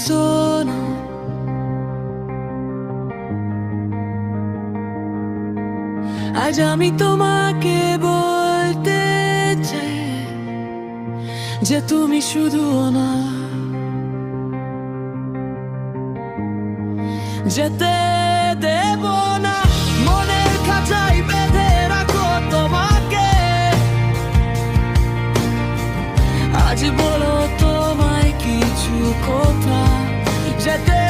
শোনো, আজ আমি তোমাকে বলতে চাই যে তুমি শুধু না, যেতে দেব না, মনের খাঁচায় বেঁধে রাখো তোমাকে। আজ বলো তোমায় কিছু কথা, যেতে